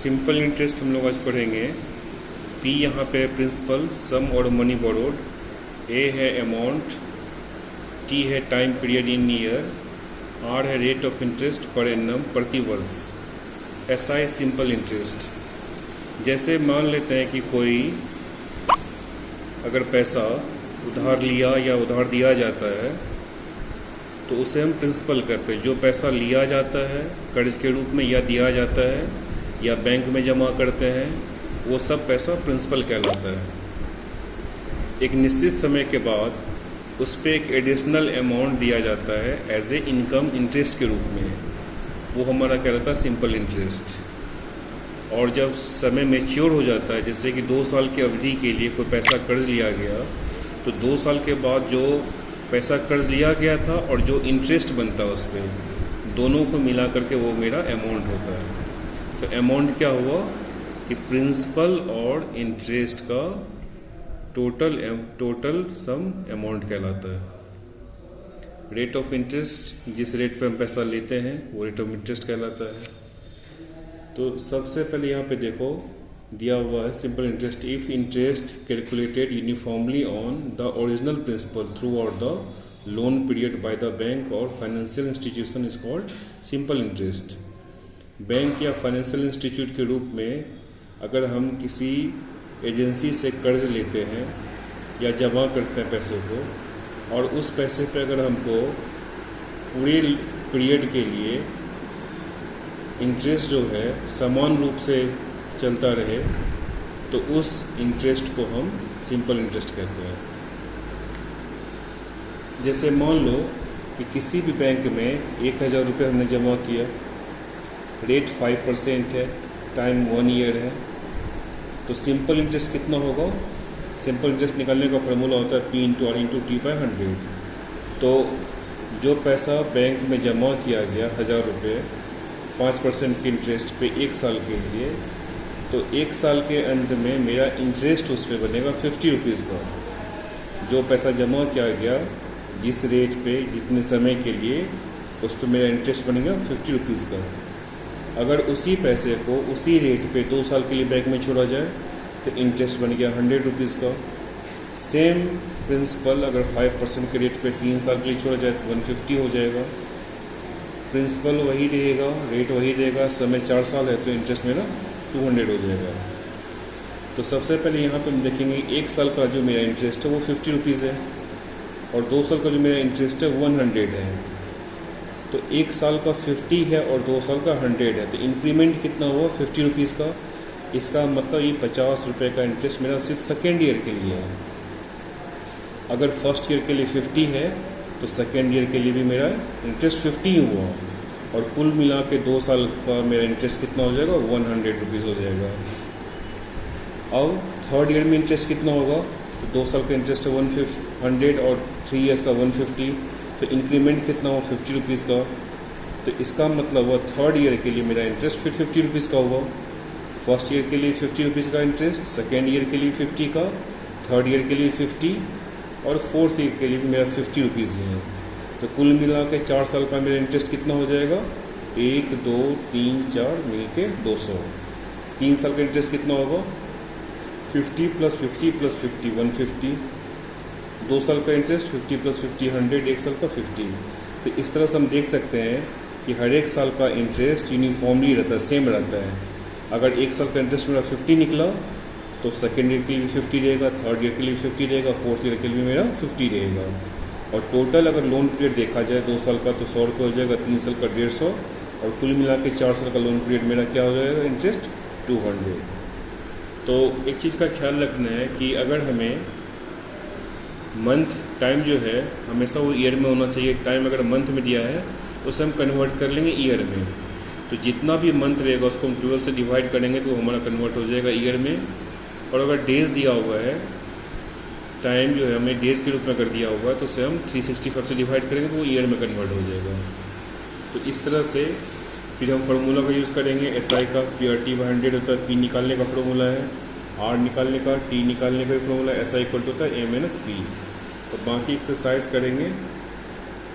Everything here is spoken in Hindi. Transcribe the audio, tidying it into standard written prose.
सिंपल इंटरेस्ट हम लोग आज पढ़ेंगे। पी यहाँ पे प्रिंसिपल, सम और मनी बोरोड, ए है अमाउंट, टी है time period in year, R है rate of interest per annum प्रति वर्ष। ऐसा है सिंपल इंटरेस्ट। जैसे मान लेते हैं कि कोई अगर पैसा उधार लिया या उधार दिया जाता है तो उसे हम प्रिंसिपल कहते हैं। जो पैसा लिया जाता है कर्ज के रूप में या दिया जाता है या बैंक में जमा करते हैं, वो सब पैसा प्रिंसिपल कहलाता है। एक निश्चित समय के बाद उस पर एक एडिशनल अमाउंट दिया जाता है एज ए इनकम इंटरेस्ट के रूप में, वो हमारा कहलाता है सिंपल इंटरेस्ट। और जब समय मैच्योर हो जाता है, जैसे कि 2 साल की अवधि के लिए कोई पैसा कर्ज लिया गया, तो 2 साल के बाद जो पैसा कर्ज लिया गया था और जो इंटरेस्ट बनता है उस पर, दोनों को मिला करके वो मेरा अमाउंट होता है। तो अमाउंट क्या हुआ कि प्रिंसिपल और इंटरेस्ट का टोटल सम अमाउंट कहलाता है। रेट ऑफ इंटरेस्ट, जिस रेट पे हम पैसा लेते हैं वो रेट ऑफ इंटरेस्ट कहलाता है। तो सबसे पहले यहाँ पे देखो दिया हुआ है simple interest. If interest calculated uniformly on the original principal throughout the loan period by the bank और financial institution is called simple interest. Bank या फाइनेंशियल इंस्टीट्यूट के रूप में अगर हम किसी एजेंसी से कर्ज लेते हैं या जमा करते हैं पैसे को, और उस पैसे पे अगर हमको पूरे पीरियड के लिए इंटरेस्ट जो है समान रूप से चलता रहे, तो उस इंटरेस्ट को हम सिंपल इंटरेस्ट कहते हैं। जैसे मान लो कि किसी भी बैंक में 1000 रुपये हमने जमा किया, रेट 5% है, टाइम 1 ईयर है, तो सिंपल इंटरेस्ट कितना होगा? सिंपल इंटरेस्ट निकालने का फार्मूला होता है P into R into T by 100। तो जो पैसा बैंक में जमा किया गया 1000 रुपये 5% के इंटरेस्ट पे 1 साल के लिए, तो 1 साल के अंत में मेरा इंटरेस्ट उस पर बनेगा 50 रुपीज़ का। जो पैसा जमा किया गया जिस रेट पे जितने समय के लिए, उस पर मेरा इंटरेस्ट बनेगा 50 रुपीज़ का। अगर उसी पैसे को उसी रेट पे 2 साल के लिए बैंक में छोड़ा जाए तो इंटरेस्ट बन गया 100 रुपीज़ का। सेम प्रिंसिपल अगर 5% के रेट पे 3 साल के लिए छोड़ा जाए तो 150 हो जाएगा। प्रिंसिपल वही रहेगा, रेट वही रहेगा, समय 4 साल है तो इंटरेस्ट मेरा 200 हो जाएगा। तो सबसे पहले यहाँ पे हम देखेंगे 1 साल का जो मेरा इंटरेस्ट है वो 50 रुपीज़ है और 2 साल का जो मेरा इंटरेस्ट है 100 है। तो 1 साल का 50 है और 2 साल का 100 है, तो इंक्रीमेंट कितना हुआ 50 रुपीज़ का। इसका मतलब ये 50 रुपये का इंटरेस्ट मेरा सिर्फ सेकेंड ईयर के लिए है। अगर फर्स्ट ईयर के लिए 50 है तो सेकेंड ईयर के लिए भी मेरा इंटरेस्ट 50 ही हुआ, और कुल मिला के 2 साल का मेरा इंटरेस्ट कितना हो जाएगा 100 रुपीज़ हो जाएगा। अब थर्ड ईयर में इंटरेस्ट कितना होगा? तो 2 साल का इंटरेस्ट है 100 और 3 ईयर्स का 150, तो इंक्रीमेंट कितना हुआ 50 रुपीज़ का। तो इसका मतलब हुआ थर्ड ईयर के लिए मेरा इंटरेस्ट फिर 50 रुपीज़ का हुआ। फर्स्ट ईयर के लिए 50 रुपीज़ का इंटरेस्ट, सेकेंड ईयर के लिए 50 का, थर्ड ईयर के लिए 50 और फोर्थ ईयर के लिए भी मेरा 50 रुपीज़ ही है। तो कुल मिला के 4 साल का मेरा इंटरेस्ट कितना हो जाएगा? 1 2 3 4 मिल के 200। 3 साल का इंटरेस्ट कितना होगा? 50 + 50 + 50 150। 2 साल का इंटरेस्ट 50 + 50 100, 1 साल का 50। तो इस तरह से हम देख सकते हैं कि हर एक साल का इंटरेस्ट यूनिफॉर्मली रहता है, सेम रहता है। अगर 1 साल का इंटरेस्ट मेरा 50 निकला तो सेकेंड ईयर के लिए 50 रहेगा, थर्ड ईयर के लिए 50 रहेगा, फोर्थ ईयर के लिए मेरा 50 रहेगा। और टोटल अगर लोन पीरियड देखा जाए 2 साल का तो 100 रुपये हो जाएगा, 3 साल का 150, और कुल मिला के 4 साल का लोन पीरियड मेरा क्या हो जाएगा इंटरेस्ट 200। तो एक चीज़ का ख्याल रखना है कि अगर हमें मंथ टाइम जो है हमेशा वो ईयर में होना चाहिए। टाइम अगर मंथ में दिया है तो उसे हम कन्वर्ट कर लेंगे ईयर में। तो जितना भी मंथ रहेगा उसको हम 12 से डिवाइड करेंगे तो हमारा कन्वर्ट हो जाएगा ईयर में। और अगर डेज दिया हुआ है, टाइम जो है हमें डेज के रूप में अगर दिया हुआ है तो उसे हम 365 से डिवाइड करेंगे तो वो ईयर में कन्वर्ट हो जाएगा। तो इस तरह से फिर हम फार्मूला का यूज़ करेंगे। SI का PRT/100 होता है, P निकालने का फार्मूला है, R निकालने का, T निकालने का फार्मूला, SI इक्वल होता है A - P। तो बाकी एक्सरसाइज करेंगे।